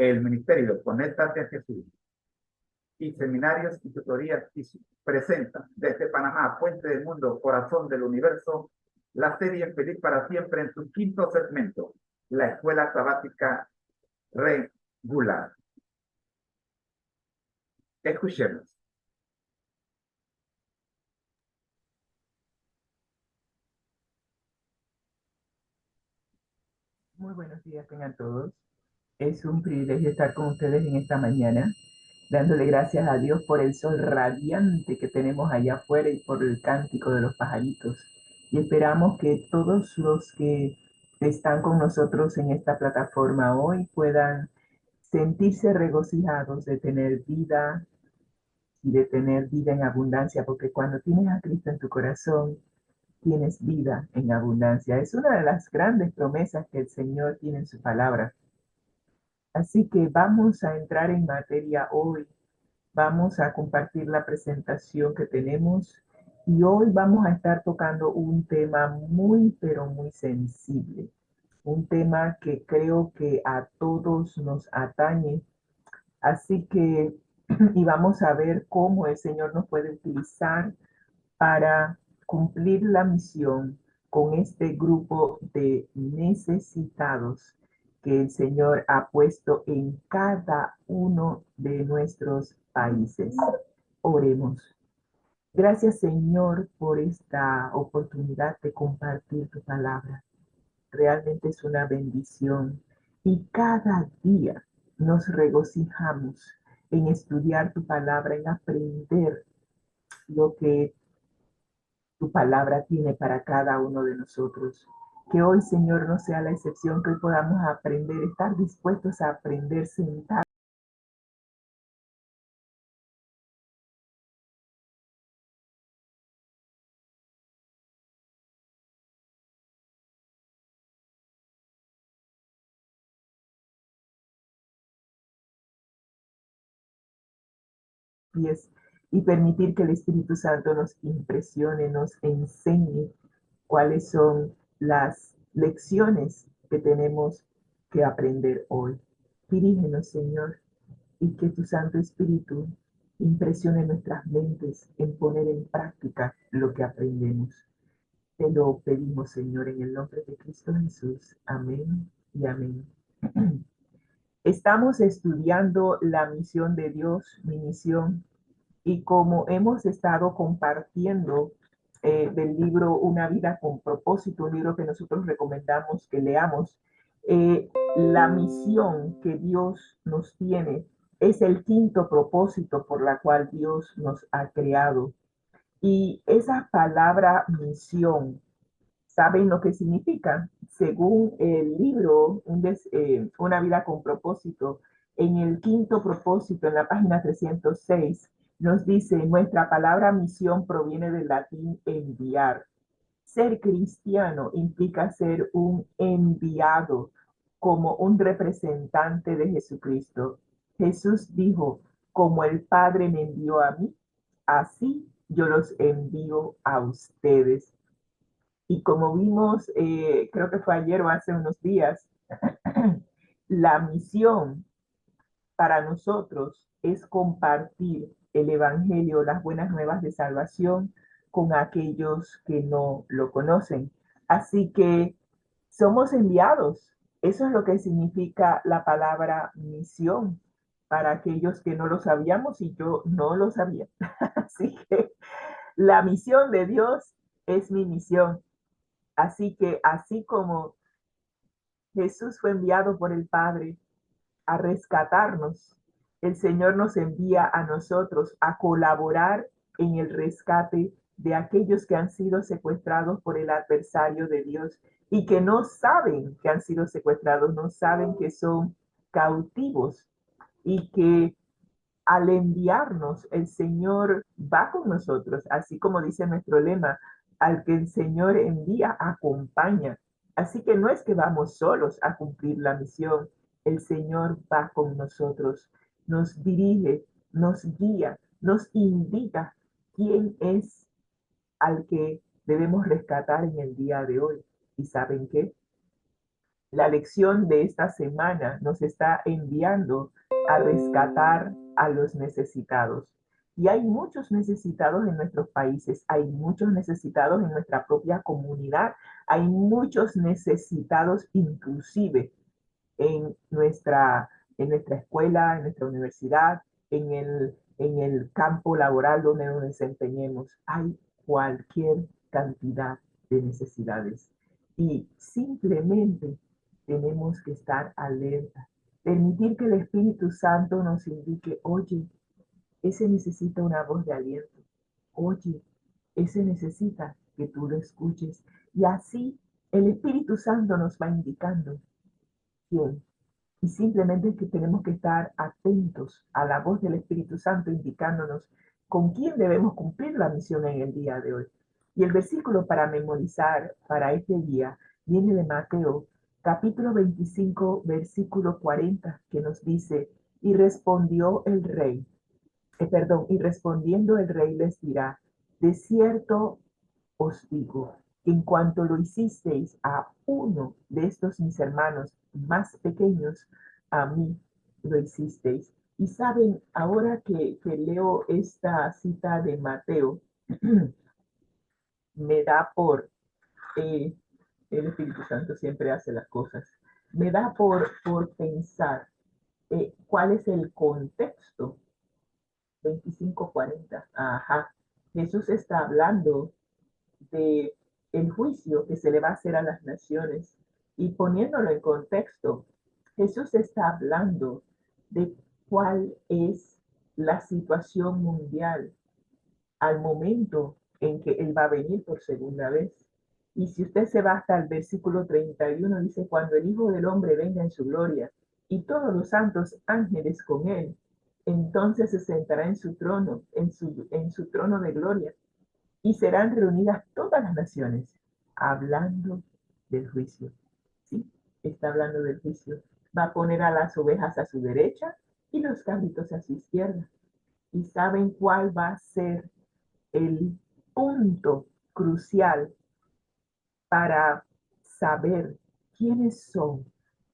El Ministerio Conéctate a Jesús y seminarios y tutorías presentan desde Panamá, Puente del Mundo, Corazón del Universo, la serie Feliz para Siempre en su quinto segmento, la Escuela Sabática Regular. Escuchemos. Muy buenos días tengan todos. Es un privilegio estar con ustedes en esta mañana, dándole gracias a Dios por el sol radiante que tenemos allá afuera y por el cántico de los pajaritos. Y esperamos que todos los que están con nosotros en esta plataforma hoy puedan sentirse regocijados de tener vida y de tener vida en abundancia, porque cuando tienes a Cristo en tu corazón, tienes vida en abundancia. Es una de las grandes promesas que el Señor tiene en su palabra. Así que vamos a entrar en materia hoy. Vamos a compartir la presentación que tenemos y hoy vamos a estar tocando un tema muy, pero muy sensible. Un tema que creo que a todos nos atañe. Así que, y vamos a ver cómo el Señor nos puede utilizar para cumplir la misión con este grupo de necesitados que el Señor ha puesto en cada uno de nuestros países. Oremos. Gracias, Señor, por esta oportunidad de compartir tu palabra. Realmente es una bendición y cada día nos regocijamos en estudiar tu palabra, en aprender lo que tu palabra tiene para cada uno de nosotros. Que hoy, Señor, no sea la excepción, que hoy podamos aprender, estar dispuestos a aprender, sentar. Y permitir que el Espíritu Santo nos impresione, nos enseñe cuáles son las lecciones que tenemos que aprender hoy. Dirígenos, Señor, y que tu Santo Espíritu impresione nuestras mentes en poner en práctica lo que aprendemos. Te lo pedimos, Señor, en el nombre de Cristo Jesús. Amén y amén. Estamos estudiando la misión de Dios, mi misión, y como hemos estado compartiendo del libro Una vida con propósito, un libro que nosotros recomendamos que leamos, la misión que Dios nos tiene es el quinto propósito por la cual Dios nos ha creado. Y esa palabra misión, ¿saben lo que significa? Según el libro Una vida con propósito, en el quinto propósito, en la página 306, nos dice, nuestra palabra misión proviene del latín enviar. Ser cristiano implica ser un enviado, como un representante de Jesucristo. Jesús dijo, como el Padre me envió a mí, así yo los envío a ustedes. Y como vimos, creo que fue ayer o hace unos días, la misión para nosotros es compartir el Evangelio, las buenas nuevas de salvación con aquellos que no lo conocen. Así que somos enviados. Eso es lo que significa la palabra misión para aquellos que no lo sabíamos y yo no lo sabía. Así que la misión de Dios es mi misión. Así que así como Jesús fue enviado por el Padre a rescatarnos, el Señor nos envía a nosotros a colaborar en el rescate de aquellos que han sido secuestrados por el adversario de Dios y que no saben que han sido secuestrados, no saben que son cautivos y que al enviarnos, el Señor va con nosotros, así como dice nuestro lema, al que el Señor envía, acompaña. Así que no es que vamos solos a cumplir la misión, el Señor va con nosotros, nos dirige, nos guía, nos indica quién es al que debemos rescatar en el día de hoy. ¿Y saben qué? La lección de esta semana nos está enviando a rescatar a los necesitados. Y hay muchos necesitados en nuestros países, hay muchos necesitados en nuestra propia comunidad, hay muchos necesitados inclusive en nuestra escuela, en nuestra universidad, en el campo laboral donde nos desempeñemos. Hay cualquier cantidad de necesidades. Y simplemente tenemos que estar alerta. Permitir que el Espíritu Santo nos indique, oye, ese necesita una voz de aliento. Oye, ese necesita que tú lo escuches. Y así el Espíritu Santo nos va indicando quién. Y simplemente que tenemos que estar atentos a la voz del Espíritu Santo indicándonos con quién debemos cumplir la misión en el día de hoy. Y el versículo para memorizar para este día viene de Mateo, capítulo 25, versículo 40, que nos dice, y respondió el rey, y respondiendo el rey les dirá, de cierto os digo, que en cuanto lo hicisteis a uno de estos mis hermanos más pequeños, a mí lo hicisteis. Y saben, ahora que leo esta cita de Mateo, me da eh, el Espíritu Santo siempre hace las cosas, me da por pensar cuál es el contexto. 25:40. Ajá. Jesús está hablando de el juicio que se le va a hacer a las naciones. Y poniéndolo en contexto, Jesús está hablando de cuál es la situación mundial al momento en que Él va a venir por segunda vez. Y si usted se va hasta el versículo 31, dice, cuando el Hijo del Hombre venga en su gloria y todos los santos ángeles con Él, entonces se sentará en su trono, en su trono de gloria y serán reunidas todas las naciones, hablando del juicio. ¿Sí? Está hablando del juicio. Va a poner a las ovejas a su derecha y los cabritos a su izquierda. ¿Y saben cuál va a ser el punto crucial para saber quiénes son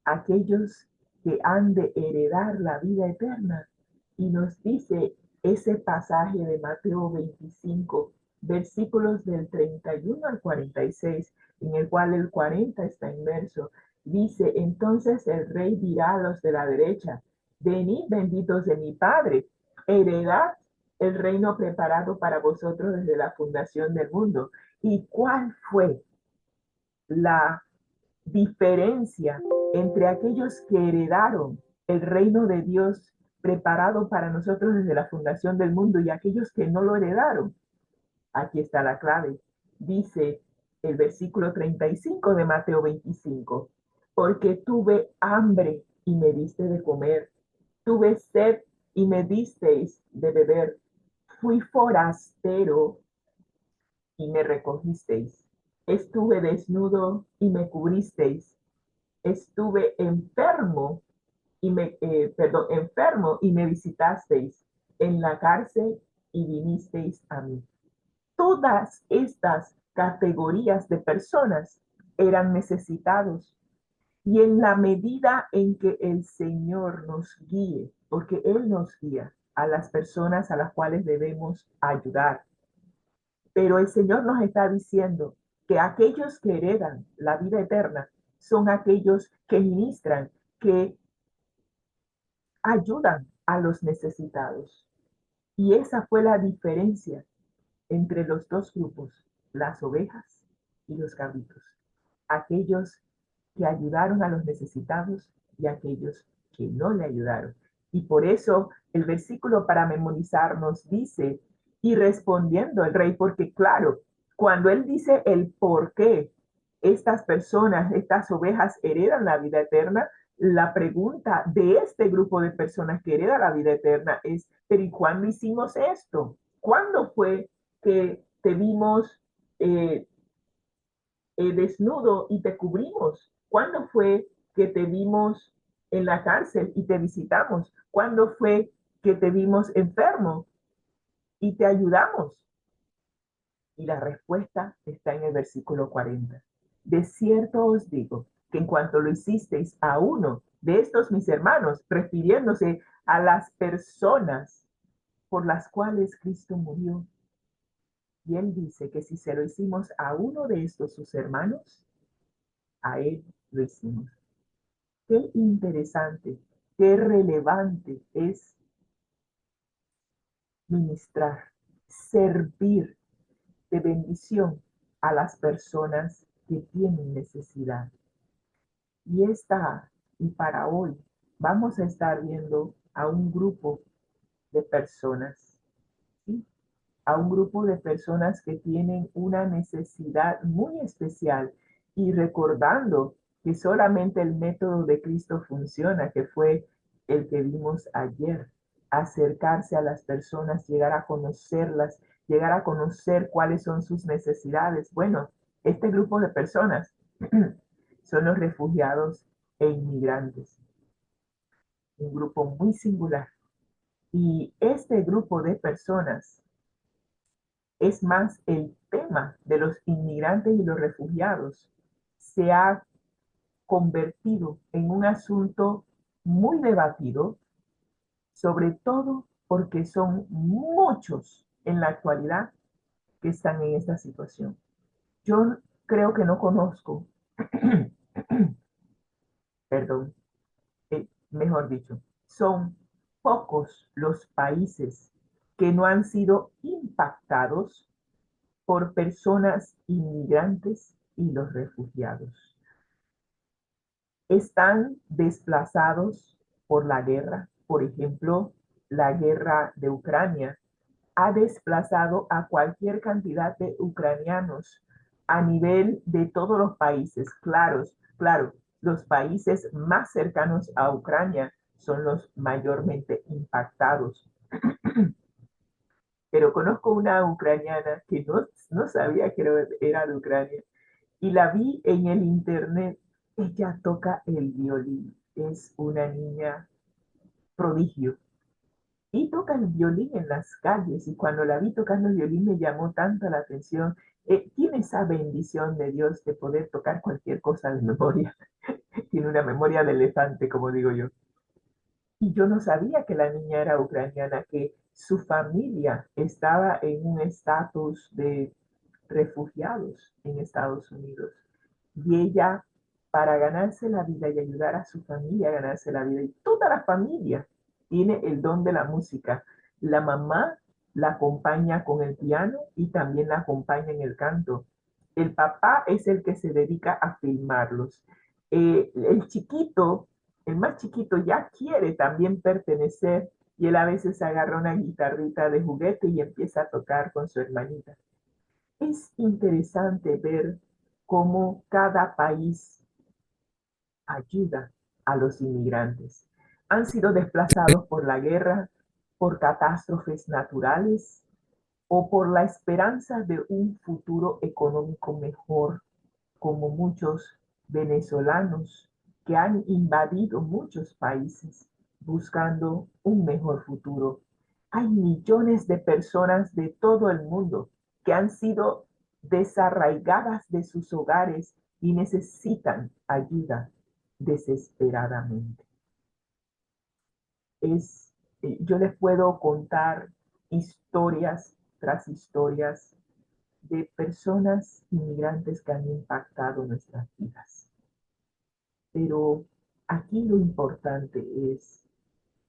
aquellos que han de heredar la vida eterna? Y nos dice ese pasaje de Mateo 25, versículos del 31 al 46, en el cual el 40 está inmerso. Dice, entonces el rey dirá a los de la derecha, venid benditos de mi Padre, heredad el reino preparado para vosotros desde la fundación del mundo. ¿Y cuál fue la diferencia entre aquellos que heredaron el reino de Dios preparado para nosotros desde la fundación del mundo y aquellos que no lo heredaron? Aquí está la clave. Dice el versículo 35 de Mateo 25, porque tuve hambre y me diste de comer, tuve sed y me disteis de beber, fui forastero y me recogisteis, estuve desnudo y me cubristeis, estuve enfermo y me visitasteis, en la cárcel y vinisteis a mí. Todas estas categorías de personas eran necesitados. Y en la medida en que el Señor nos guíe, porque Él nos guía a las personas a las cuales debemos ayudar, pero el Señor nos está diciendo que aquellos que heredan la vida eterna son aquellos que ministran, que ayudan a los necesitados. Y esa fue la diferencia entre los dos grupos, las ovejas y los cabritos. Aquellos que ayudaron a los necesitados y aquellos que no le ayudaron. Y por eso el versículo para memorizar nos dice, y respondiendo el rey, porque claro, cuando él dice el por qué estas personas, estas ovejas heredan la vida eterna, la pregunta de este grupo de personas que hereda la vida eterna es, pero ¿y cuándo hicimos esto? ¿Cuándo fue que te vimos desnudo y te cubrimos? ¿Cuándo fue que te vimos en la cárcel y te visitamos? ¿Cuándo fue que te vimos enfermo y te ayudamos? Y la respuesta está en el versículo 40. De cierto os digo que en cuanto lo hicisteis a uno de estos mis hermanos, refiriéndose a las personas por las cuales Cristo murió. Y él dice que si se lo hicimos a uno de estos sus hermanos, a él lo hicimos. Qué interesante, qué relevante es ministrar, servir de bendición a las personas que tienen necesidad. Y para hoy, vamos a estar viendo a un grupo de personas, ¿sí? A un grupo de personas que tienen una necesidad muy especial y recordando que solamente el método de Cristo funciona, que fue el que vimos ayer, acercarse a las personas, llegar a conocerlas, llegar a conocer cuáles son sus necesidades. Bueno, este grupo de personas son los refugiados e inmigrantes, un grupo muy singular. Y este grupo de personas es más, el tema de los inmigrantes y los refugiados se ha convertido en un asunto muy debatido, sobre todo porque son muchos en la actualidad que están en esta situación. Yo creo que no conozco, perdón, mejor dicho, son pocos los países que no han sido impactados por personas inmigrantes y los refugiados. Están desplazados por la guerra. Por ejemplo, la guerra de Ucrania ha desplazado a cualquier cantidad de ucranianos a nivel de todos los países. Claro, los países más cercanos a Ucrania son los mayormente impactados. Pero conozco una ucraniana que no sabía que era de Ucrania y la vi en el internet. Ella toca el violín, es una niña prodigio y toca el violín en las calles y cuando la vi tocando el violín me llamó tanto la atención. Tiene esa bendición de Dios de poder tocar cualquier cosa de memoria. Tiene una memoria de elefante, como digo yo. Y yo no sabía que la niña era ucraniana, que su familia estaba en un estatus de refugiados en Estados Unidos. Y ella, para ganarse la vida y ayudar a su familia a ganarse la vida, y toda la familia tiene el don de la música. La mamá la acompaña con el piano y también la acompaña en el canto. El papá es el que se dedica a filmarlos. El chiquito, el más chiquito, ya quiere también pertenecer y él a veces agarra una guitarrita de juguete y empieza a tocar con su hermanita. Es interesante ver cómo cada país ayuda a los inmigrantes. Han sido desplazados por la guerra, por catástrofes naturales o por la esperanza de un futuro económico mejor, como muchos venezolanos que han invadido muchos países buscando un mejor futuro. Hay millones de personas de todo el mundo que han sido desarraigadas de sus hogares y necesitan ayuda desesperadamente. Yo les puedo contar historias tras historias de personas inmigrantes que han impactado nuestras vidas. Pero aquí lo importante es,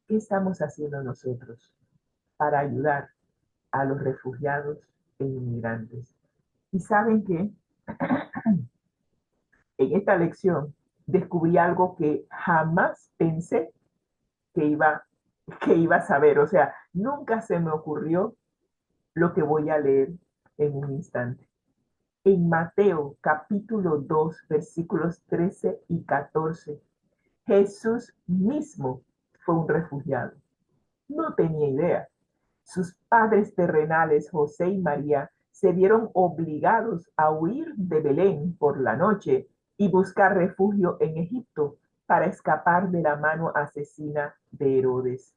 ¿qué estamos haciendo nosotros para ayudar a los refugiados e inmigrantes? Y saben que en esta lección descubrí algo que jamás pensé que iba a saber. O sea, nunca se me ocurrió lo que voy a leer en un instante. En Mateo capítulo 2 versículos 13 y 14, Jesús mismo fue un refugiado. No tenía idea. Sus padres terrenales, José y María, se vieron obligados a huir de Belén por la noche y buscar refugio en Egipto para escapar de la mano asesina de Herodes.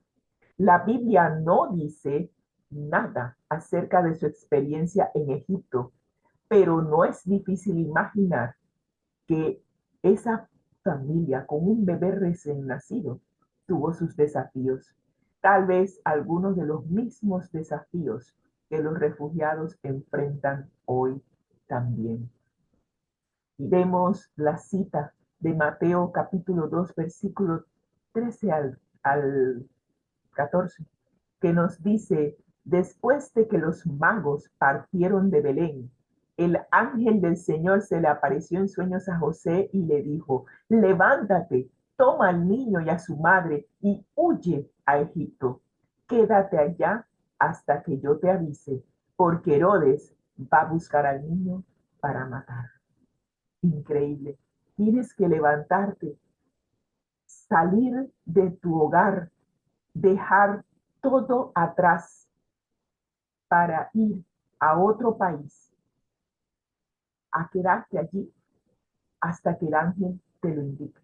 La Biblia no dice nada acerca de su experiencia en Egipto, pero no es difícil imaginar que Esa familia con un bebé recién nacido tuvo sus desafíos, tal vez algunos de los mismos desafíos que los refugiados enfrentan hoy también. Y vemos la cita de Mateo capítulo 2, versículo 13 al 14, que nos dice, después de que los magos partieron de Belén, el ángel del Señor se le apareció en sueños a José y le dijo, levántate, toma al niño y a su madre y huye a Egipto. Quédate allá hasta que yo te avise, porque Herodes va a buscar al niño para matar. Increíble. Tienes que levantarte, salir de tu hogar, dejar todo atrás para ir a otro país, a quedarte allí hasta que el ángel te lo indique.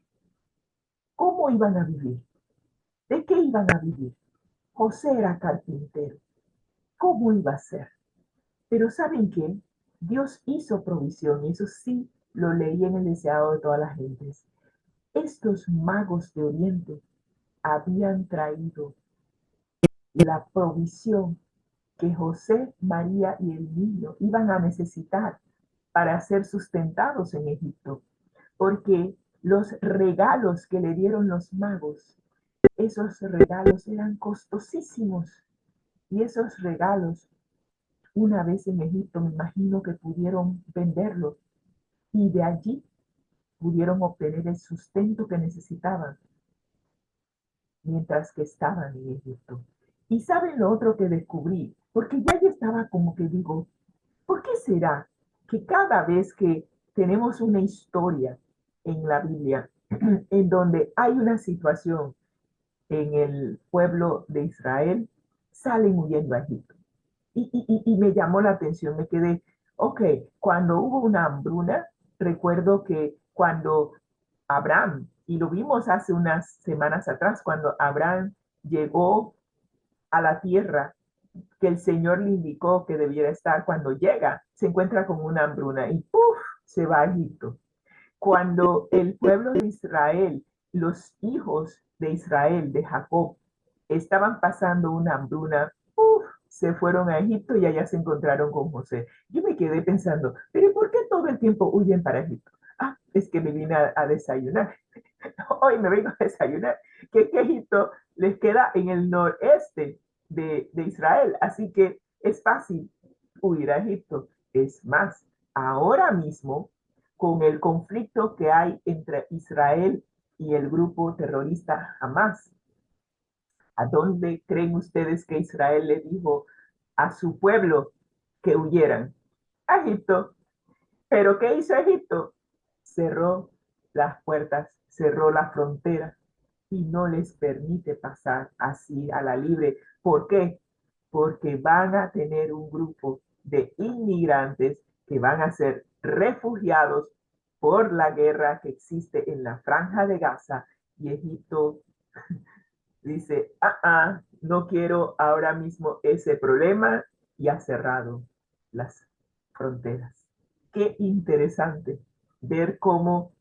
¿Cómo iban a vivir? ¿De qué iban a vivir? José era carpintero. ¿Cómo iba a ser? Pero ¿saben qué? Dios hizo provisión y eso sí lo leí en el deseado de todas las gentes. Estos magos de Oriente habían traído la provisión que José, María y el niño iban a necesitar para ser sustentados en Egipto, porque los regalos que le dieron los magos, esos regalos eran costosísimos y esos regalos, una vez en Egipto, me imagino que pudieron venderlos y de allí pudieron obtener el sustento que necesitaban mientras que estaban en Egipto. Y saben lo otro que descubrí, porque ya yo estaba como que digo, ¿por qué será que cada vez que tenemos una historia en la Biblia en donde hay una situación en el pueblo de Israel, salen huyendo a Egipto? Y me llamó la atención, me quedé, ok, cuando hubo una hambruna, recuerdo que cuando Abraham, y lo vimos hace unas semanas atrás, cuando Abraham llegó a la tierra que el Señor le indicó que debiera estar, cuando llega, se encuentra con una hambruna y ¡puf! Se va a Egipto. Cuando el pueblo de Israel, los hijos de Israel, de Jacob, estaban pasando una hambruna, ¡uf! Se fueron a Egipto y allá se encontraron con José. Yo me quedé pensando, pero ¿por qué todo el tiempo huyen para Egipto? Ah, es que me vine a desayunar. Hoy me vengo a desayunar. Que Egipto les queda en el noreste de Israel, así que es fácil huir a Egipto. Es más, ahora mismo, con el conflicto que hay entre Israel y el grupo terrorista Hamas, ¿a dónde creen ustedes que Israel le dijo a su pueblo que huyeran? A Egipto. ¿Pero qué hizo Egipto? Cerró las puertas, cerró la frontera y no les permite pasar así a la libre. ¿Por qué? Porque van a tener un grupo de inmigrantes que van a ser refugiados por la guerra que existe en la Franja de Gaza, y Egipto dice, no quiero ahora mismo ese problema, y ha cerrado las fronteras. Qué interesante ver cómo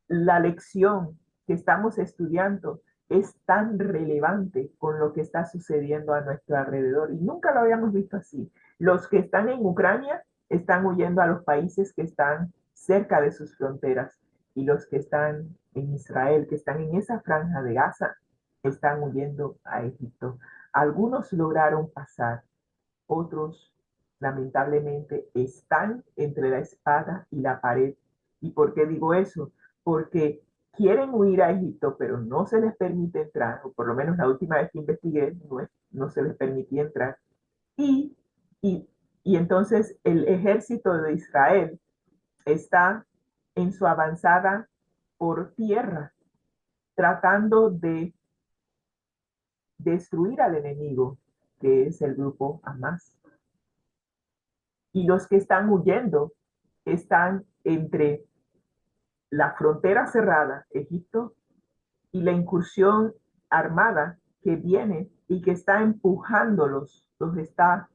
la lección que estamos estudiando es tan relevante con lo que está sucediendo a nuestro alrededor. Y nunca lo habíamos visto así. Los que están en Ucrania están huyendo a los países que están cerca de sus fronteras. Y los que están en Israel, que están en esa franja de Gaza, están huyendo a Egipto. Algunos lograron pasar, otros lamentablemente están entre la espada y la pared. ¿Y por qué digo eso? Porque quieren huir a Egipto, pero no se les permite entrar, o por lo menos la última vez que investigué, no se les permitía entrar. Y, y, y entonces el ejército de Israel está en su avanzada por tierra, tratando de destruir al enemigo, que es el grupo Hamas. Y los que están huyendo están entre la frontera cerrada, Egipto, y la incursión armada que viene y que está empujándolos, los está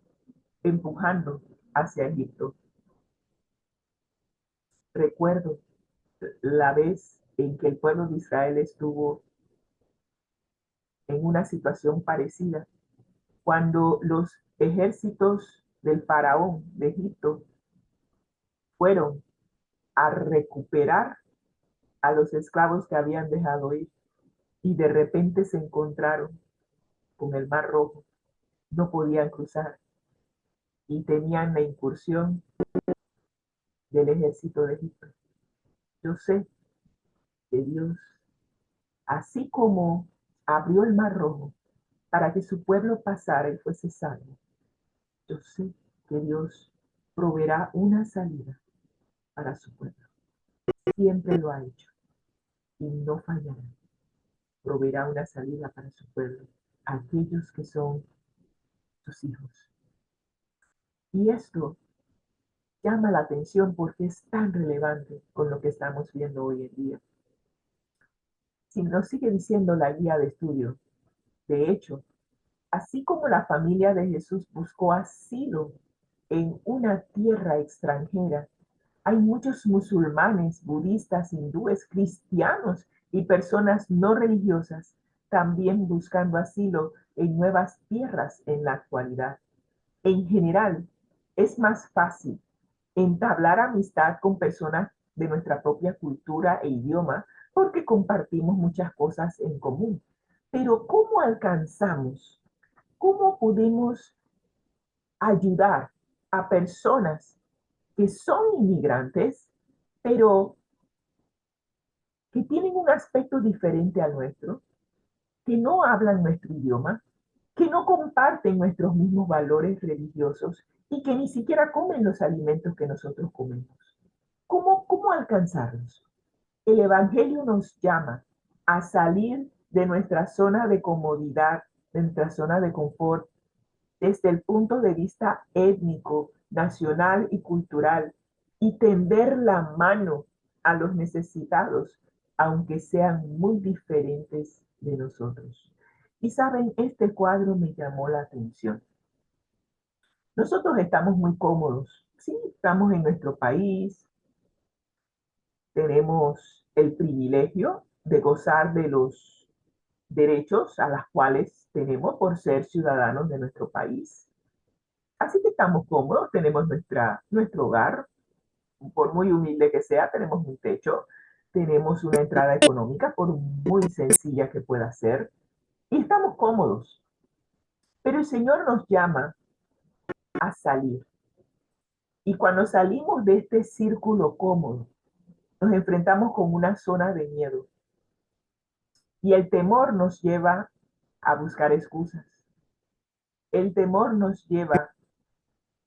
empujando hacia Egipto. Recuerdo la vez en que el pueblo de Israel estuvo en una situación parecida, cuando los ejércitos del faraón de Egipto fueron a recuperar a los esclavos que habían dejado ir y de repente se encontraron con el Mar Rojo, no podían cruzar y tenían la incursión del ejército de Egipto. Yo sé que Dios, así como abrió el Mar Rojo para que su pueblo pasara y fuese salvo, yo sé que Dios proveerá una salida para su pueblo. Siempre lo ha hecho y no fallará. Proveerá una salida para su pueblo, aquellos que son sus hijos. Y esto llama la atención porque es tan relevante con lo que estamos viendo hoy en día. Si nos sigue diciendo la guía de estudio, de hecho, así como la familia de Jesús buscó asilo en una tierra extranjera, hay muchos musulmanes, budistas, hindúes, cristianos y personas no religiosas también buscando asilo en nuevas tierras en la actualidad. En general, es más fácil entablar amistad con personas de nuestra propia cultura e idioma porque compartimos muchas cosas en común. Pero ¿cómo alcanzamos? ¿Cómo podemos ayudar a personas que son inmigrantes, pero que tienen un aspecto diferente al nuestro, que no hablan nuestro idioma, que no comparten nuestros mismos valores religiosos y que ni siquiera comen los alimentos que nosotros comemos? ¿Cómo alcanzarlos? El Evangelio nos llama a salir de nuestra zona de comodidad, de nuestra zona de confort, desde el punto de vista étnico, nacional y cultural, y tender la mano a los necesitados, aunque sean muy diferentes de nosotros. Y saben, este cuadro me llamó la atención. Nosotros estamos muy cómodos, sí, estamos en nuestro país, tenemos el privilegio de gozar de los derechos a los cuales tenemos por ser ciudadanos de nuestro país. Así que estamos cómodos, tenemos nuestro hogar, por muy humilde que sea, tenemos un techo, tenemos una entrada económica, por muy sencilla que pueda ser, y estamos cómodos. Pero el Señor nos llama a salir. Y cuando salimos de este círculo cómodo, nos enfrentamos con una zona de miedo. Y el temor nos lleva a buscar excusas. El temor nos lleva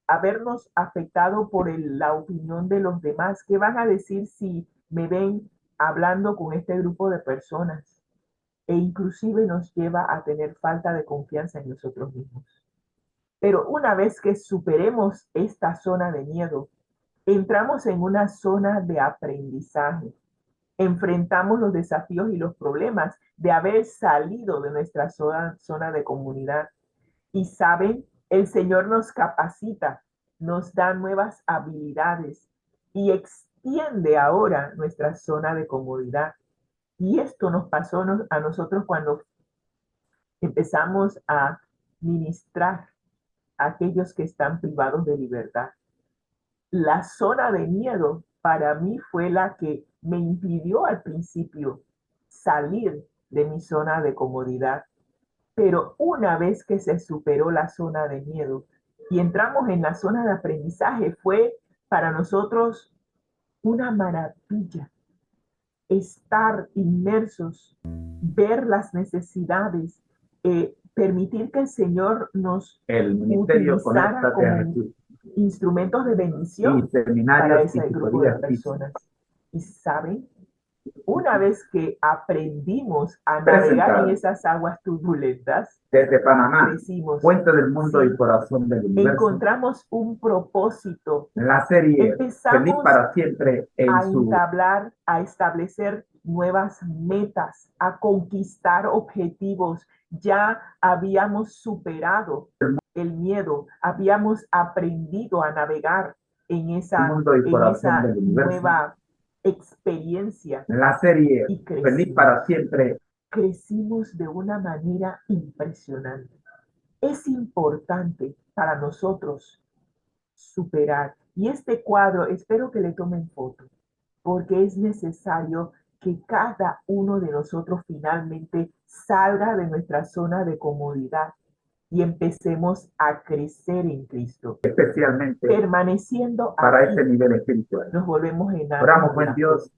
a vernos afectado por la opinión de los demás. ¿Qué van a decir si me ven hablando con este grupo de personas? E inclusive nos lleva a tener falta de confianza en nosotros mismos. Pero una vez que superemos esta zona de miedo, entramos en una zona de aprendizaje. Enfrentamos los desafíos y los problemas de haber salido de nuestra zona de comunidad. Y saben, el Señor nos capacita, nos da nuevas habilidades y extiende ahora nuestra zona de comodidad. Y esto nos pasó a nosotros cuando empezamos a ministrar a aquellos que están privados de libertad. La zona de miedo para mí fue la que me impidió al principio salir de mi zona de comodidad. Pero una vez que se superó la zona de miedo y entramos en la zona de aprendizaje, fue para nosotros una maravilla estar inmersos, ver las necesidades, permitir que el Señor nos El ministerio utilizara Conéctate a como Jesús instrumentos de y bendición para seminarios y ese grupo de tutorías físicas personas. Y saben, una vez que aprendimos a navegar en presentadas esas aguas turbulentas, desde Panamá, decimos, Puente del Mundo y sí, Corazón del Universo, encontramos un propósito, en la serie Feliz empezamos para siempre en a su entablar, a establecer nuevas metas, a conquistar objetivos. Ya habíamos superado el miedo, habíamos aprendido a navegar mundo y en corazón esa del universo, nueva experiencia La serie y Feliz para Siempre crecimos de una manera impresionante. Es importante para nosotros superar. Y este cuadro, espero que le tomen foto, porque es necesario que cada uno de nosotros finalmente salga de nuestra zona de comodidad y empecemos a crecer en Cristo, especialmente permaneciendo para aquí. ese nivel espiritual. Nos volvemos enanos. Oramos, buen Dios,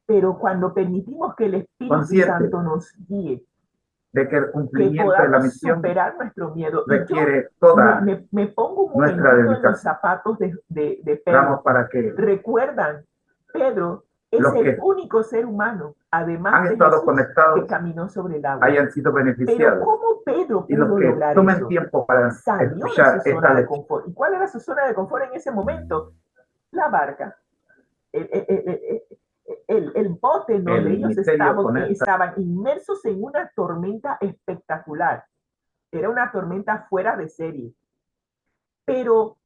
pero cuando permitimos que el Espíritu consciente Santo nos guíe, de que el que cumplimiento de la podamos misión superar nuestro miedo. Y yo requiere toda me pongo un nuestra momentito en los dedicación. zapatos de Oramos Pedro. para que Recuerdan, Pedro es los el que único ser humano, además han de estado Jesús, que conectados caminó sobre el agua. hayan sido Pero beneficiados. ¿cómo Pedro Y los pudo que lograr tomen eso? tiempo para Salió de escuchar su esta zona de lección, confort. ¿Y cuál era su zona de confort en ese momento? La barca. El bote en donde el ellos ministerio conecta estaban inmersos en una tormenta espectacular. Era una tormenta fuera de serie. Pero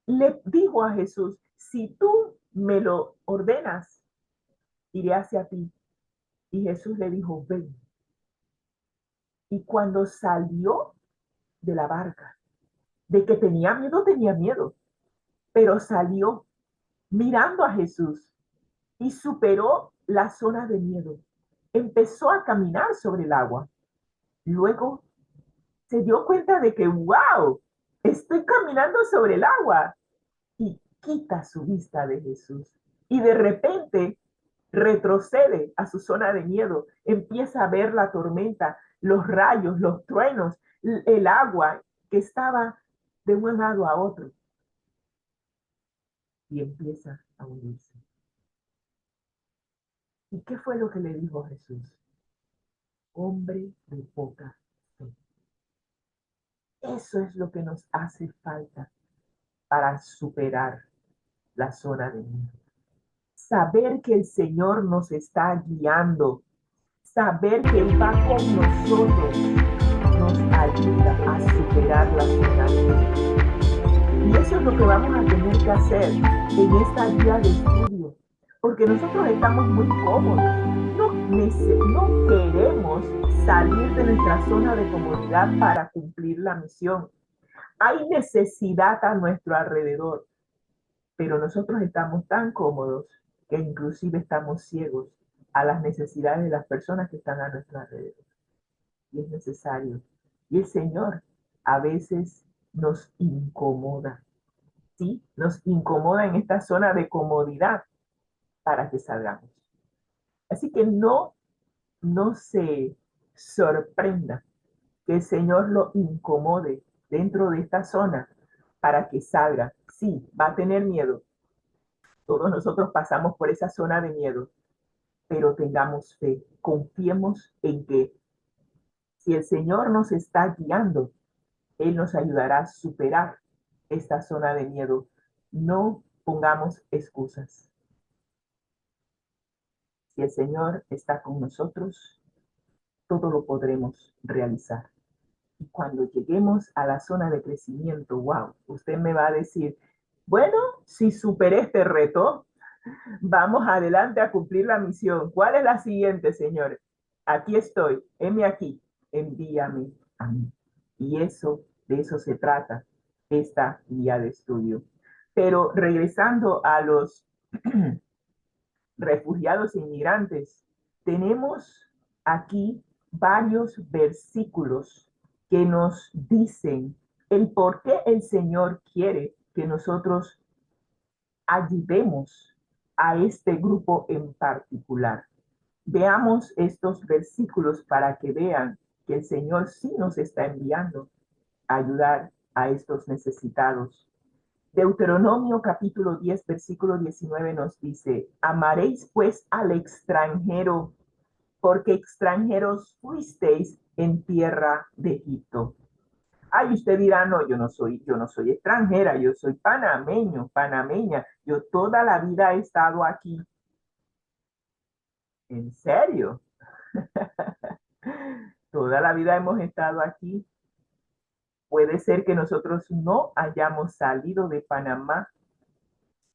le dijo a Jesús, si tú me lo ordenas, iré hacia ti. Y Jesús le dijo, ven. Y cuando salió de la barca, de que tenía miedo, pero salió mirando a Jesús y superó la zona de miedo. Empezó a caminar sobre el agua. Luego se dio cuenta de que, wow, estoy caminando sobre el agua. Y quita su vista de Jesús. Y de repente retrocede a su zona de miedo. Empieza a ver la tormenta, los rayos, los truenos, el agua que estaba de un lado a otro. Y empieza a unirse. ¿Y qué fue lo que le dijo Jesús? Hombre de poca fe. Eso es lo que nos hace falta para superar la zona de miedo. Saber que el Señor nos está guiando, saber que Él va con nosotros, nos ayuda a superar la zona de miedo. Y eso es lo que vamos a tener que hacer en esta guía de estudio, porque nosotros estamos muy cómodos. No queremos salir de nuestra zona de comodidad para cumplir la misión. Hay necesidad a nuestro alrededor, pero nosotros estamos tan cómodos que inclusive estamos ciegos a las necesidades de las personas que están a nuestro alrededor. Y es necesario. Y el Señor a veces nos incomoda, ¿sí? Nos incomoda en esta zona de comodidad para que salgamos. Así que no se sorprenda que el Señor lo incomode dentro de esta zona para que salga. Sí, va a tener miedo. Todos nosotros pasamos por esa zona de miedo, pero tengamos fe. Confiemos en que si el Señor nos está guiando, Él nos ayudará a superar esta zona de miedo. No pongamos excusas. Si el Señor está con nosotros, todo lo podremos realizar. Y cuando lleguemos a la zona de crecimiento, wow, usted me va a decir, bueno, si superé este reto, vamos adelante a cumplir la misión. ¿Cuál es la siguiente, Señor? Aquí estoy, heme aquí, envíame a mí. Y de eso se trata esta guía de estudio. Pero regresando a los refugiados e inmigrantes, tenemos aquí varios versículos que nos dicen el por qué el Señor quiere que nosotros ayudemos a este grupo en particular. Veamos estos versículos para que vean que el Señor sí nos está enviando a ayudar a estos necesitados. Deuteronomio capítulo 10, versículo 19 nos dice, amaréis pues al extranjero, porque extranjeros fuisteis en tierra de Egipto. Ay, usted dirá, no, yo no soy extranjera, yo soy panameño, panameña, yo toda la vida he estado aquí. ¿En serio? Toda la vida hemos estado aquí. Puede ser que nosotros no hayamos salido de Panamá,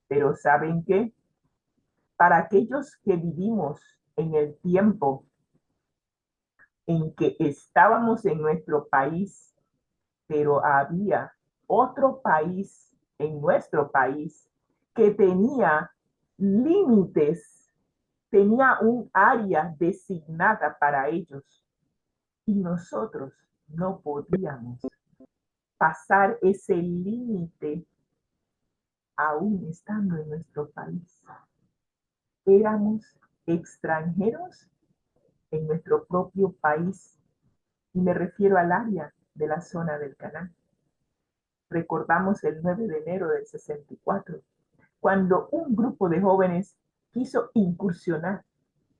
pero ¿saben qué? Para aquellos que vivimos en el tiempo en que estábamos en nuestro país, pero había otro país en nuestro país que tenía límites, tenía un área designada para ellos y nosotros no podíamos pasar ese límite aún estando en nuestro país. Éramos extranjeros en nuestro propio país y me refiero al área de la zona del canal. Recordamos el 9 de enero del 64, cuando un grupo de jóvenes quiso incursionar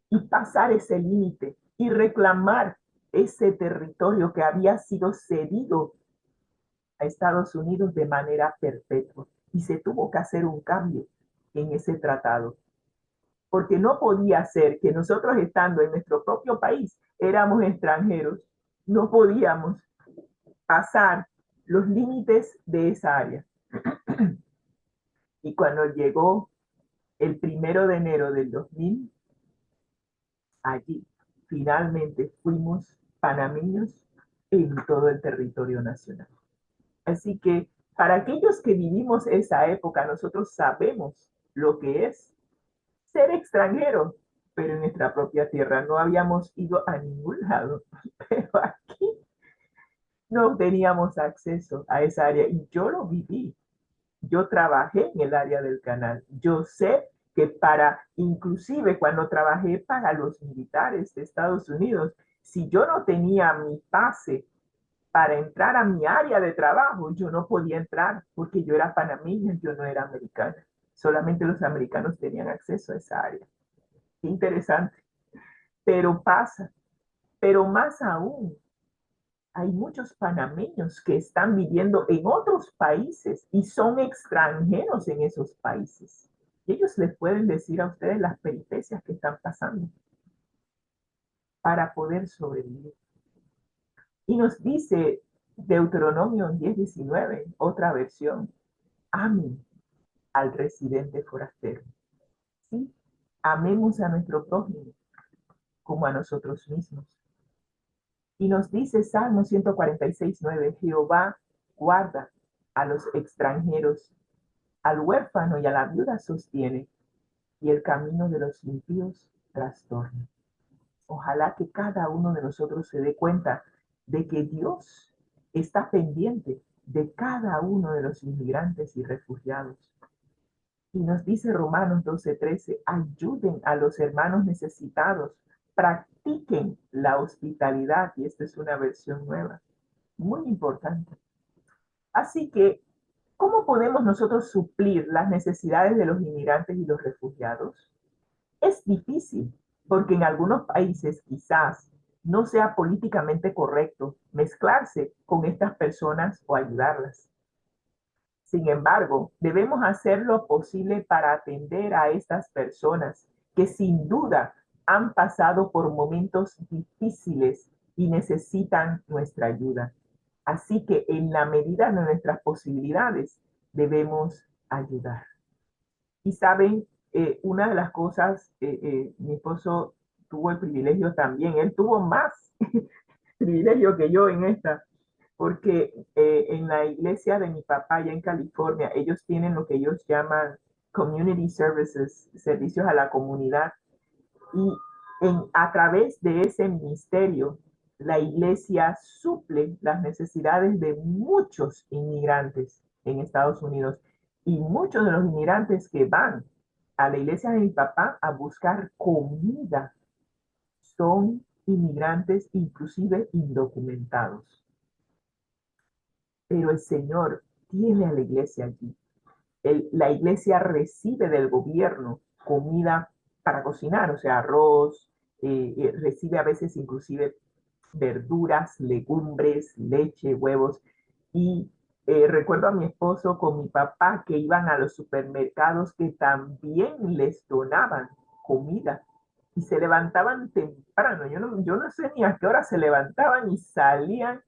y pasar ese límite y reclamar ese territorio que había sido cedido a Estados Unidos de manera perpetua. Y se tuvo que hacer un cambio en ese tratado, porque no podía ser que nosotros estando en nuestro propio país éramos extranjeros, no podíamos pasar los límites de esa área. Y cuando llegó el 1 de enero del 2000, allí finalmente fuimos panameños en todo el territorio nacional. Así que para aquellos que vivimos esa época, nosotros sabemos lo que es ser extranjero, pero en nuestra propia tierra no habíamos ido a ningún lado, pero aquí no teníamos acceso a esa área y yo lo viví. Yo trabajé en el área del canal. Yo sé que inclusive cuando trabajé para los militares de Estados Unidos, si yo no tenía mi pase para entrar a mi área de trabajo, yo no podía entrar porque yo era panameña, yo no era americana. Solamente los americanos tenían acceso a esa área. Qué interesante. Pero pasa. Pero más aún, hay muchos panameños que están viviendo en otros países y son extranjeros en esos países. Y ellos les pueden decir a ustedes las peripecias que están pasando para poder sobrevivir. Y nos dice Deuteronomio 10:19, otra versión, amen al residente forastero. ¿Sí? Amemos a nuestro prójimo como a nosotros mismos. Y nos dice Salmo 146:9, Jehová guarda a los extranjeros, al huérfano y a la viuda sostiene, y el camino de los impíos trastorna. Ojalá que cada uno de nosotros se dé cuenta de que Dios está pendiente de cada uno de los inmigrantes y refugiados. Y nos dice Romanos 12:13, ayuden a los hermanos necesitados, practiquen la hospitalidad, y esta es una versión nueva, muy importante. Así que, ¿cómo podemos nosotros suplir las necesidades de los inmigrantes y los refugiados? Es difícil, porque en algunos países quizás no sea políticamente correcto mezclarse con estas personas o ayudarlas. Sin embargo, debemos hacer lo posible para atender a estas personas que sin duda han pasado por momentos difíciles y necesitan nuestra ayuda. Así que en la medida de nuestras posibilidades debemos ayudar. Y saben, una de las cosas, mi esposo tuvo el privilegio también, él tuvo más privilegio que yo en esta, porque en la iglesia de mi papá allá en California, ellos tienen lo que ellos llaman community services, servicios a la comunidad, y a través de ese ministerio, la iglesia suple las necesidades de muchos inmigrantes en Estados Unidos. Y muchos de los inmigrantes que van a la iglesia de mi papá a buscar comida son inmigrantes inclusive indocumentados. Pero el Señor tiene a la iglesia allí. La iglesia recibe del gobierno comida para cocinar, o sea, arroz, recibe a veces inclusive verduras, legumbres, leche, huevos. Y recuerdo a mi esposo con mi papá que iban a los supermercados que también les donaban comida y se levantaban temprano. Yo no sé ni a qué hora se levantaban y salían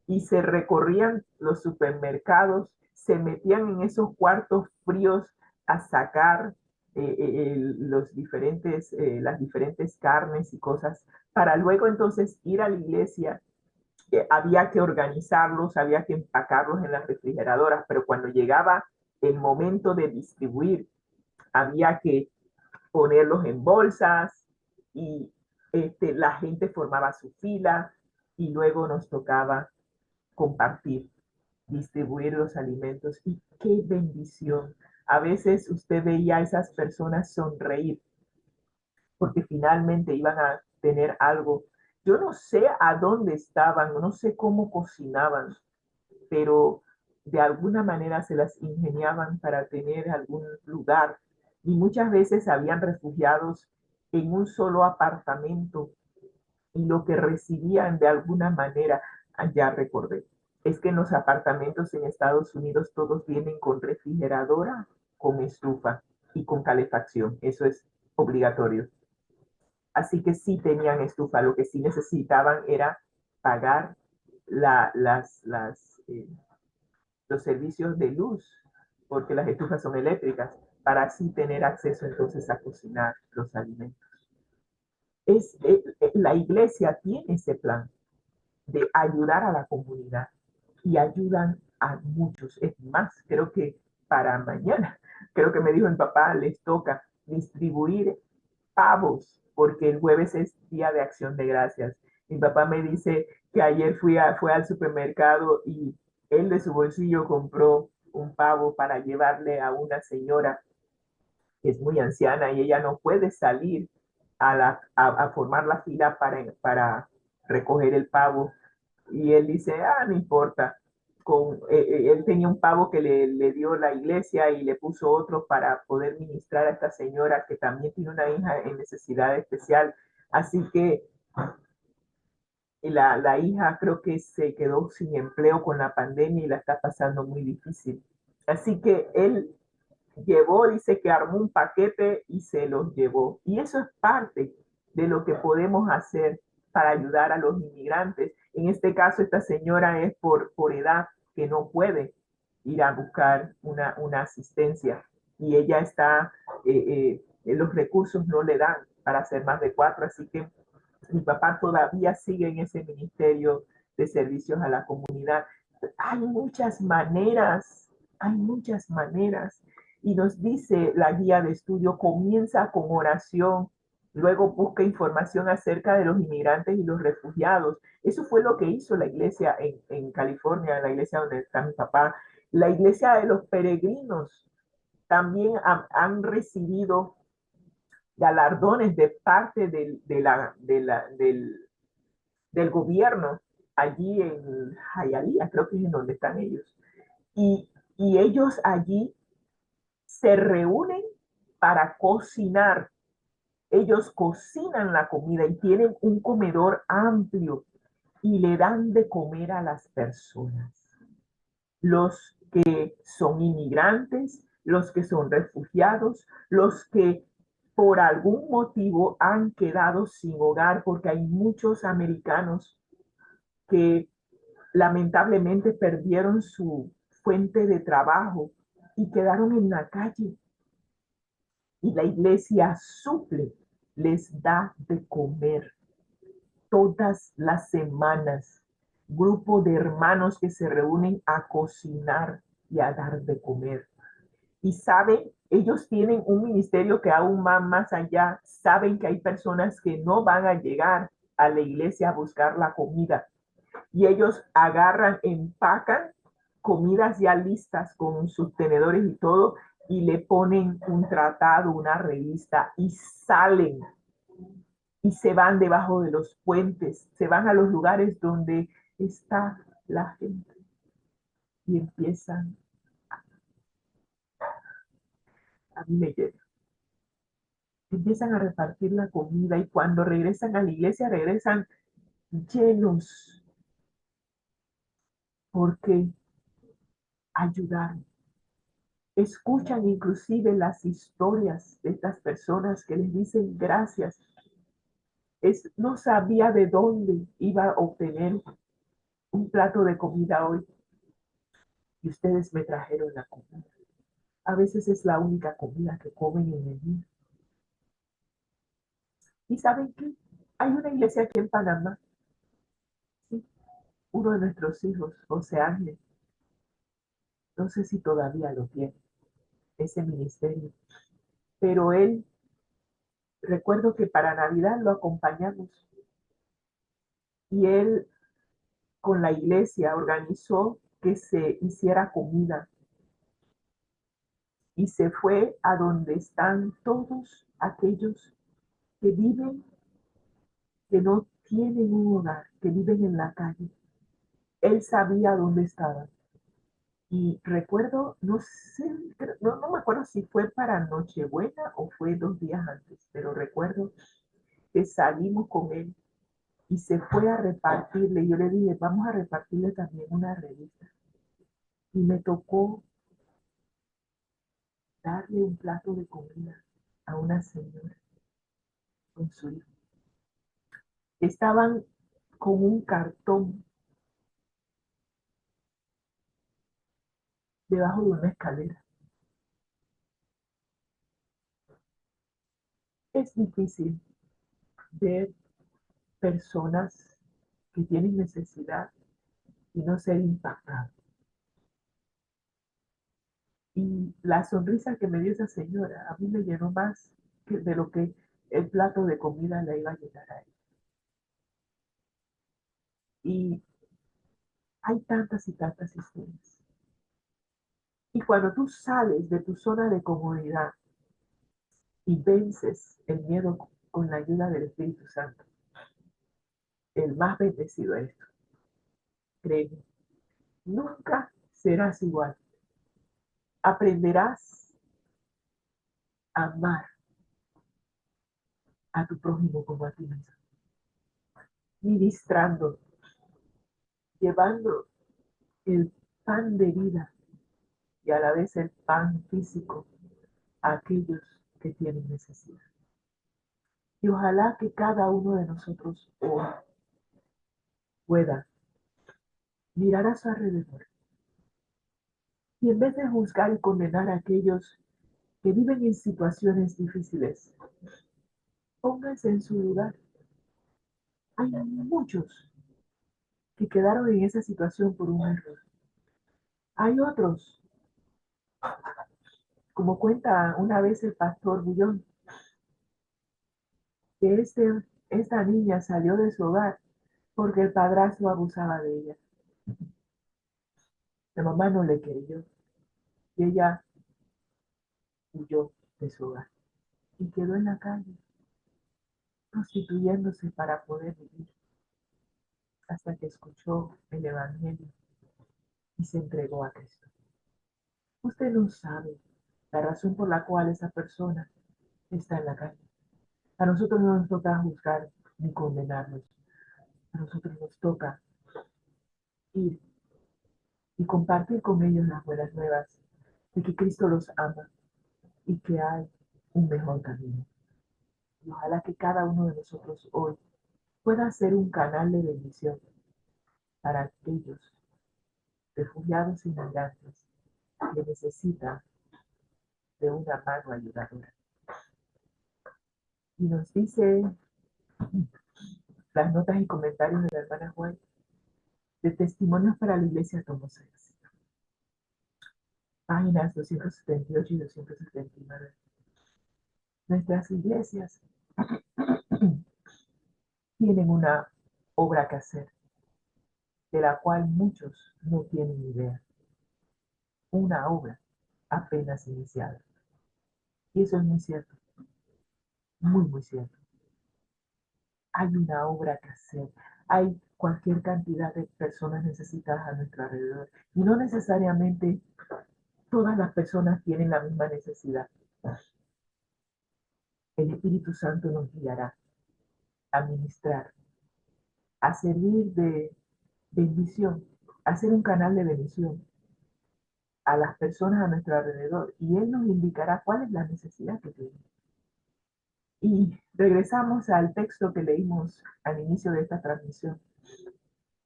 y se recorrían los supermercados, se metían en esos cuartos fríos a sacar las diferentes carnes y cosas, para luego entonces ir a la iglesia. Había que organizarlos, había que empacarlos en las refrigeradoras, pero cuando llegaba el momento de distribuir, había que ponerlos en bolsas y la gente formaba su fila y luego nos tocaba compartir, distribuir los alimentos. Y qué bendición. A veces usted veía a esas personas sonreír porque finalmente iban a tener algo. Yo no sé a dónde estaban, no sé cómo cocinaban, pero de alguna manera se las ingeniaban para tener algún lugar. Y muchas veces habían refugiados en un solo apartamento y lo que recibían de alguna manera, ya recordé, es que en los apartamentos en Estados Unidos todos vienen con refrigeradora, con estufa y con calefacción. Eso es obligatorio. Así que sí tenían estufa, lo que sí necesitaban era pagar la, los servicios de luz, porque las estufas son eléctricas, para así tener acceso entonces a cocinar los alimentos. La iglesia tiene ese plan de ayudar a la comunidad y ayudan a muchos. Es más, creo que para mañana, creo que me dijo mi papá, les toca distribuir pavos, porque el jueves es Día de Acción de Gracias. Mi papá me dice que ayer fue al supermercado y él de su bolsillo compró un pavo para llevarle a una señora que es muy anciana y ella no puede salir a formar la fila para recoger el pavo. Y él dice, no importa. Él tenía un pavo que le dio la iglesia y le puso otro para poder ministrar a esta señora que también tiene una hija en necesidad especial. Así que la hija creo que se quedó sin empleo con la pandemia y la está pasando muy difícil. Así que él llevó, dice que armó un paquete y se los llevó. Y eso es parte de lo que podemos hacer para ayudar a los inmigrantes. En este caso, esta señora es por edad que no puede ir a buscar una asistencia y ella está, los recursos no le dan para hacer más de 4, así que mi papá todavía sigue en ese ministerio de servicios a la comunidad. Hay muchas maneras. Y nos dice la guía de estudio, comienza con oración, luego busca información acerca de los inmigrantes y los refugiados. Eso fue lo que hizo la iglesia en California, la iglesia donde está mi papá. La iglesia de los peregrinos también han recibido galardones de parte del gobierno allí en Hialeah, creo que es en donde están ellos. Y ellos allí se reúnen para cocinar. Ellos cocinan la comida y tienen un comedor amplio y le dan de comer a las personas. Los que son inmigrantes, los que son refugiados, los que por algún motivo han quedado sin hogar, porque hay muchos americanos que lamentablemente perdieron su fuente de trabajo y quedaron en la calle. Y la iglesia suple, les da de comer todas las semanas. Grupo de hermanos que se reúnen a cocinar y a dar de comer. Y saben, ellos tienen un ministerio que aún va más allá. Saben que hay personas que no van a llegar a la iglesia a buscar la comida. Y ellos agarran, empacan comidas ya listas con sus tenedores y todo, y le ponen un tratado, una revista, y salen y se van debajo de los puentes, se van a los lugares donde está la gente y a mí me llega, empiezan a repartir la comida y cuando regresan a la iglesia regresan llenos porque ayudaron. Escuchan inclusive las historias de estas personas que les dicen gracias. No sabía de dónde iba a obtener un plato de comida hoy y ustedes me trajeron la comida. A veces es la única comida que comen en el día. ¿Y saben qué? Hay una iglesia aquí en Panamá, ¿sí? Uno de nuestros hijos, José Ángel, no sé si todavía lo tiene, ese ministerio, pero él, recuerdo que para Navidad lo acompañamos y él con la iglesia organizó que se hiciera comida y se fue a donde están todos aquellos que viven, que no tienen un hogar, que viven en la calle. Él sabía dónde estaban. Y recuerdo, no sé, no me acuerdo si fue para Nochebuena o fue 2 días antes, pero recuerdo que salimos con él y se fue a repartirle. Yo le dije, vamos a repartirle también una revista. Y me tocó darle un plato de comida a una señora con su hijo. Estaban con un cartón debajo de una escalera. Es difícil ver personas que tienen necesidad y no ser impactados. Y la sonrisa que me dio esa señora a mí me llenó más de lo que el plato de comida le iba a llenar a ella. Y hay tantas y tantas historias. Y cuando tú sales de tu zona de comodidad y vences el miedo con la ayuda del Espíritu Santo, el más bendecido es esto, créeme, nunca serás igual. Aprenderás a amar a tu prójimo como a ti mismo, ministrando, llevando el pan de vida y a la vez el pan físico a aquellos que tienen necesidad. Y ojalá que cada uno de nosotros hoy pueda mirar a su alrededor y en vez de juzgar y condenar a aquellos que viven en situaciones difíciles, pónganse en su lugar. Hay muchos que quedaron en esa situación por un error. Hay otros, como cuenta una vez el pastor Bullón, que esta niña salió de su hogar porque el padrastro abusaba de ella. La mamá no le creyó y ella huyó de su hogar y quedó en la calle, prostituyéndose para poder vivir, hasta que escuchó el Evangelio y se entregó a Cristo. Usted no sabe la razón por la cual esa persona está en la calle. A nosotros no nos toca juzgar ni condenarlos. A nosotros nos toca ir y compartir con ellos las buenas nuevas de que Cristo los ama y que hay un mejor camino. Y ojalá que cada uno de nosotros hoy pueda ser un canal de bendición para aquellos refugiados y migrantes que necesitan de una mano ayudadora. Y nos dice las notas y comentarios de la hermana Juan de testimonios para la iglesia Tomo 6. Páginas 278 y 279. Nuestras iglesias tienen una obra que hacer, de la cual muchos no tienen idea. Una obra apenas iniciada. Y eso es muy cierto, muy cierto. Hay una obra que hacer. Hay cualquier cantidad de personas necesitadas a nuestro alrededor. Y no necesariamente todas las personas tienen la misma necesidad. El Espíritu Santo nos guiará a ministrar, a servir de bendición, a ser un canal de bendición a las personas a nuestro alrededor. Y Él nos indicará cuál es la necesidad que tienen. Y regresamos al texto que leímos al inicio de esta transmisión,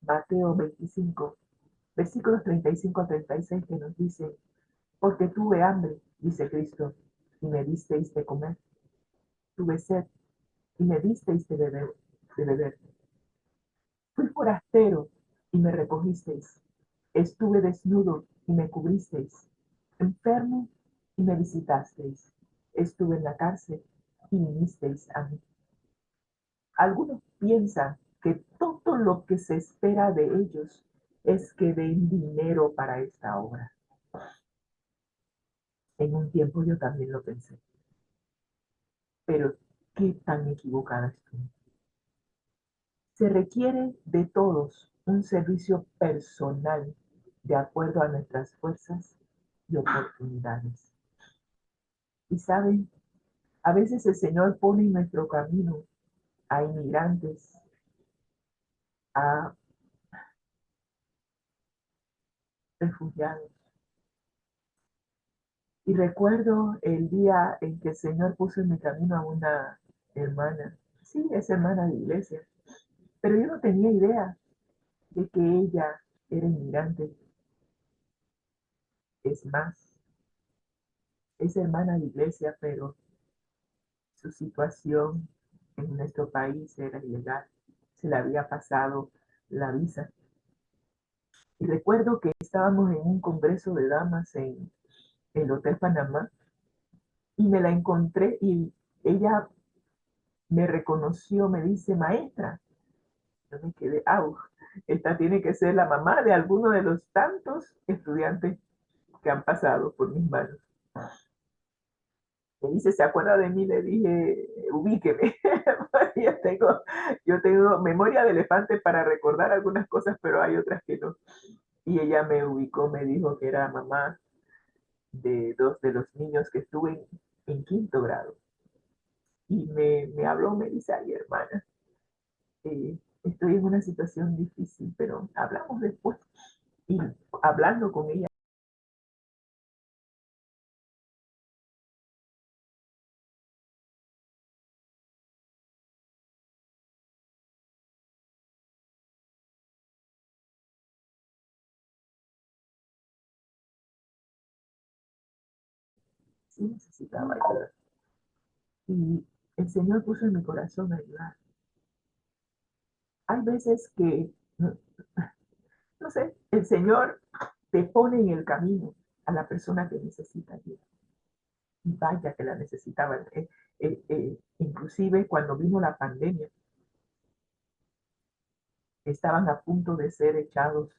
Mateo 25, versículos 35 a 36, que nos dice, porque tuve hambre dice Cristo, y me disteis de comer. Tuve sed y me disteis de beber. Fui forastero y me recogisteis. Estuve desnudo y me cubristeis. Enfermo y me visitasteis. Estuve en la cárcel y vinisteis a mí. Algunos piensan que todo lo que se espera de ellos es que den dinero para esta obra. En un tiempo yo también lo pensé, pero qué tan equivocada estoy. Se requiere de todos un servicio personal de acuerdo a nuestras fuerzas y oportunidades. Y saben, a veces el Señor pone en nuestro camino a inmigrantes, a refugiados. Y recuerdo el día en que el Señor puso en mi camino a una hermana. Sí, es hermana de iglesia, pero yo no tenía idea de que ella era inmigrante. Es más, es hermana de iglesia, pero su situación en nuestro país era ilegal. Se le había pasado la visa. Y recuerdo que estábamos en un congreso de damas en el Hotel Panamá y me la encontré y ella me reconoció, me dice, maestra. Yo me quedé, au, esta tiene que ser la mamá de alguno de los tantos estudiantes que han pasado por mis manos. Me dice, ¿se acuerda de mí? Le dije, ubíqueme. yo tengo memoria de elefante para recordar algunas cosas, pero hay otras que no. Y ella me ubicó, me dijo que era mamá de dos de los niños que estuve en quinto grado. Y me habló, me dice, ay, hermana, estoy en una situación difícil, pero hablamos después. Y hablando con ella, sí necesitaba ayuda. Y el Señor puso en mi corazón ayudar. Hay veces que, no sé, el Señor te pone en el camino a la persona que necesita ayuda. Y vaya que la necesitaban. Inclusive cuando vino la pandemia, estaban a punto de ser echados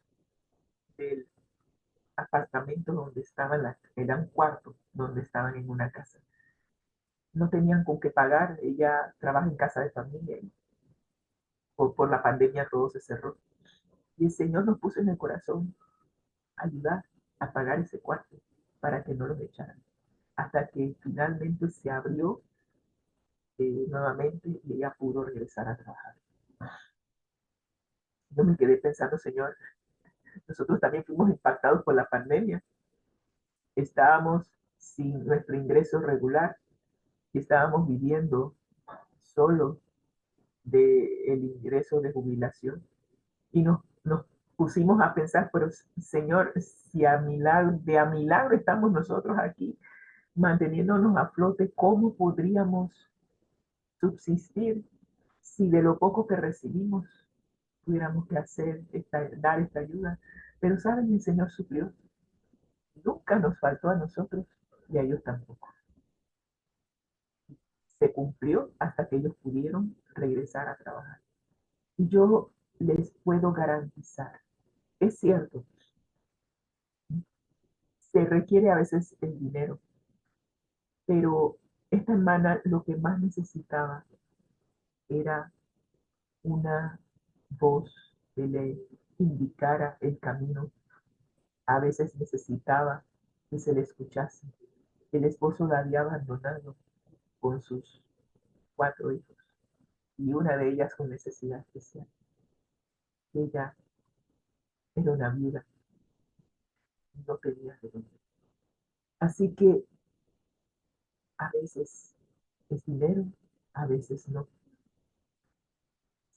del apartamento donde estaban, era un cuarto donde estaban en una casa. No tenían con qué pagar, ella trabaja en casa de familia y por la pandemia todo se cerró. Y el Señor nos puso en el corazón ayudar a pagar ese cuarto para que no los echaran. Hasta que finalmente se abrió nuevamente y ella pudo regresar a trabajar. Yo me quedé pensando, Señor, nosotros también fuimos impactados por la pandemia. Estábamos sin nuestro ingreso regular y estábamos viviendo solo del ingreso de jubilación. Y nos pusimos a pensar, pero Señor, si de a milagro estamos nosotros aquí manteniéndonos a flote, ¿cómo podríamos subsistir si de lo poco que recibimos tuviéramos que dar esta ayuda? Pero saben, el Señor suplió. Nunca nos faltó a nosotros y a ellos tampoco. Se cumplió hasta que ellos pudieron regresar a trabajar. Y yo les puedo garantizar, es cierto, se requiere a veces el dinero, pero esta hermana lo que más necesitaba era una voz que le indicara el camino. A veces necesitaba que se le escuchase. El esposo la había abandonado con sus 4 hijos y una de ellas con necesidad especial. Ella era una viuda, no tenía de dónde. Así que a veces es dinero, a veces no.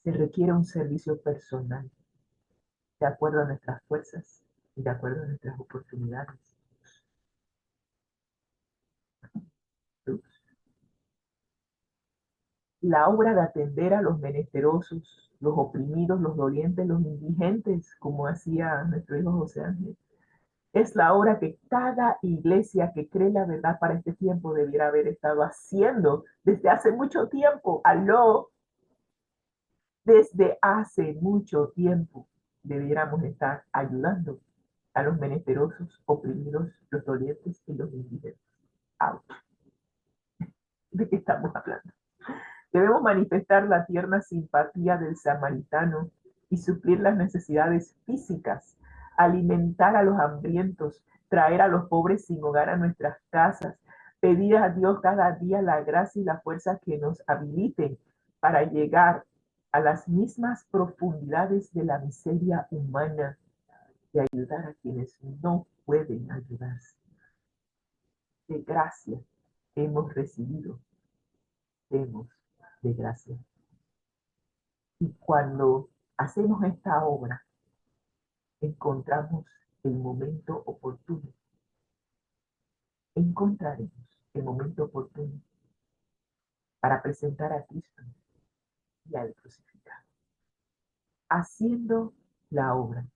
Se requiere un servicio personal, de acuerdo a nuestras fuerzas y de acuerdo a nuestras oportunidades. la obra de atender a los menesterosos, los oprimidos, los dolientes, los indigentes, como hacía nuestro hijo José Ángel. Es la obra que cada iglesia que cree la verdad para este tiempo debiera haber estado haciendo desde hace mucho tiempo. Aló, desde hace mucho tiempo debiéramos estar ayudando a los menesterosos, oprimidos, los dolientes y los indigentes. ¡Auch! ¿De qué estamos hablando? Debemos manifestar la tierna simpatía del samaritano y suplir las necesidades físicas, alimentar a los hambrientos, traer a los pobres sin hogar a nuestras casas, pedir a Dios cada día la gracia y la fuerza que nos habiliten para llegar a las mismas profundidades de la miseria humana y ayudar a quienes no pueden ayudarse. De gracia hemos recibido, demos de gracia. Y cuando hacemos esta obra, encontramos el momento oportuno. Encontraremos el momento oportuno para presentar a Cristo y al crucificado. Haciendo la obra,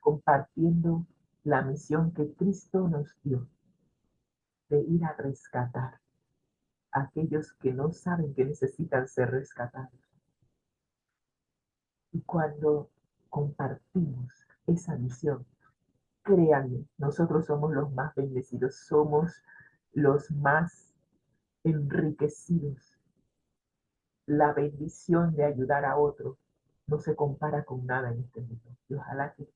compartiendo la misión que Cristo nos dio de ir a rescatar a aquellos que no saben que necesitan ser rescatados. Y cuando compartimos esa misión, créanme, nosotros somos los más bendecidos, somos los más enriquecidos. La bendición de ayudar a otro no se compara con nada en este mundo. Y ojalá que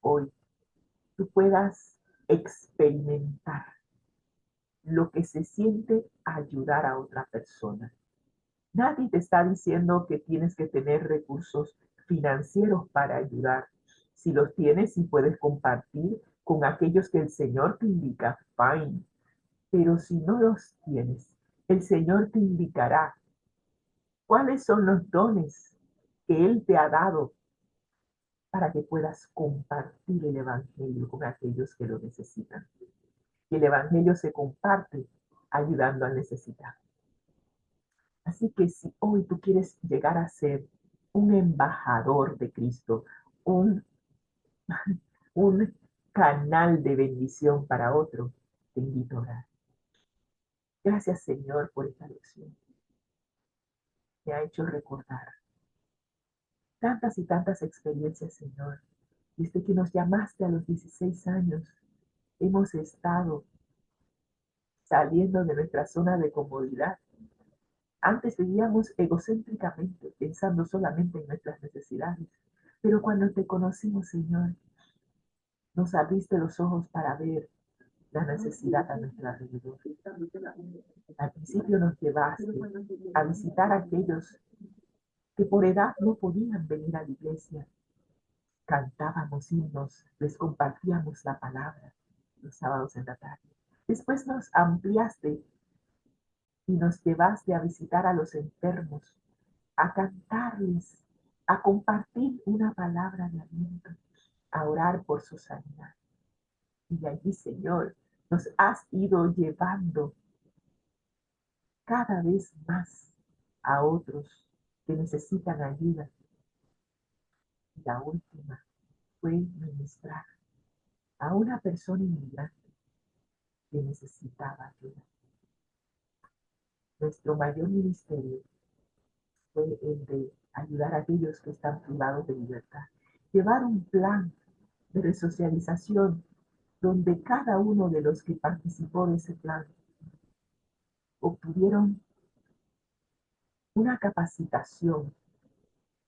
hoy tú puedas experimentar lo que se siente ayudar a otra persona. Nadie te está diciendo que tienes que tener recursos financieros para ayudar. Si los tienes y puedes compartir con aquellos que el Señor te indica, fine. Pero si no los tienes, el Señor te indicará cuáles son los dones que Él te ha dado para que puedas compartir el Evangelio con aquellos que lo necesitan. Y el Evangelio se comparte ayudando al necesitado. Así que si hoy tú quieres llegar a ser un embajador de Cristo, un, un canal de bendición para otro, te invito a orar. Gracias, Señor, por esta lección. Me ha hecho recordar tantas y tantas experiencias, Señor. Desde que nos llamaste a los 16 años, hemos estado saliendo de nuestra zona de comodidad. Antes vivíamos egocéntricamente, pensando solamente en nuestras necesidades. Pero cuando te conocimos, Señor, nos abriste los ojos para ver la necesidad a nuestro alrededor. Al principio nos llevaste a visitar a aquellos que por edad no podían venir a la iglesia. Cantábamos himnos, les compartíamos la palabra los sábados en la tarde. Después nos ampliaste y nos llevaste a visitar a los enfermos, a cantarles, a compartir una palabra de aliento, a orar por su sanidad. Y allí, Señor, nos has ido llevando cada vez más a otros que necesitan ayuda. Y la última fue ministrar a una persona inmigrante que necesitaba ayuda. Nuestro mayor ministerio fue el de ayudar a aquellos que están privados de libertad. Llevar un plan de resocialización donde cada uno de los que participó de ese plan obtuvieron una capacitación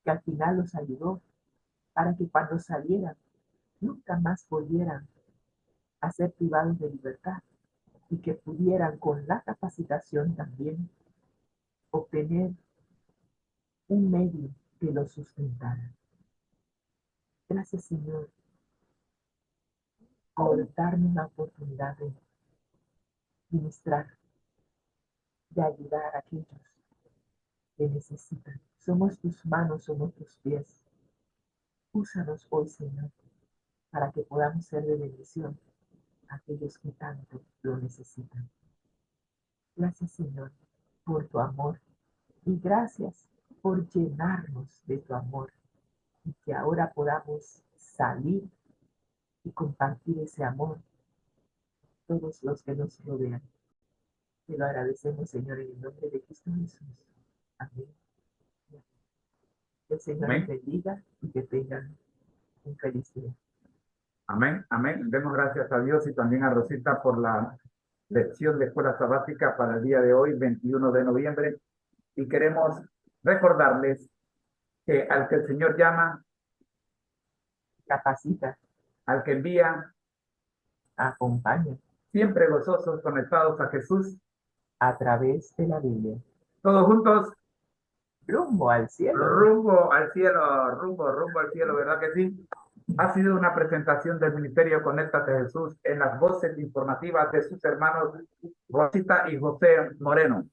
que al final los ayudó para que cuando salieran nunca más volvieran a ser privados de libertad y que pudieran con la capacitación también obtener un medio que los sustentara. Gracias, Señor, por darme la oportunidad de ministrar, de ayudar a aquellos que necesitan. Somos tus manos, somos tus pies. Úsanos hoy, Señor, para que podamos ser de bendición a aquellos que tanto lo necesitan. Gracias, Señor, por tu amor. Y gracias por llenarnos de tu amor y que ahora podamos salir y compartir ese amor con todos los que nos rodean. Te lo agradecemos, Señor, en el nombre de Cristo Jesús. Amén. Que el Señor les Amén. bendiga y que tengan un feliz día. Amén. Amén. Demos gracias a Dios y también a Rosita por la lección de escuela sabática para el día de hoy, 21 de noviembre. Y queremos recordarles que al que el Señor llama, Capacita, al que envía, acompaña siempre gozosos, conectados a Jesús, a través de la Biblia. todos juntos, Rumbo al cielo. rumbo al cielo, rumbo al cielo, ¿verdad que sí? Ha sido una presentación del Ministerio Conéctate Jesús en las voces informativas de sus hermanos Rosita y José Moreno,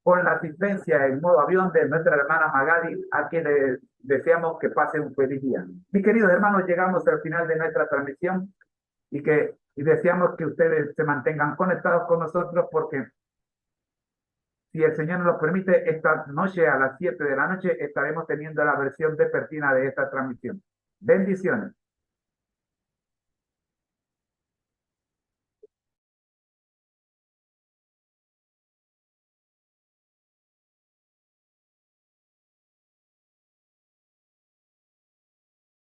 con la asistencia en modo avión de nuestra hermana Magali, a quien le deseamos que pase un feliz día. Mis queridos hermanos, llegamos al final de nuestra transmisión y deseamos que ustedes se mantengan conectados con nosotros porque si el Señor nos lo permite, esta noche a las 7 de la noche estaremos teniendo la versión vespertina de esta transmisión. Bendiciones.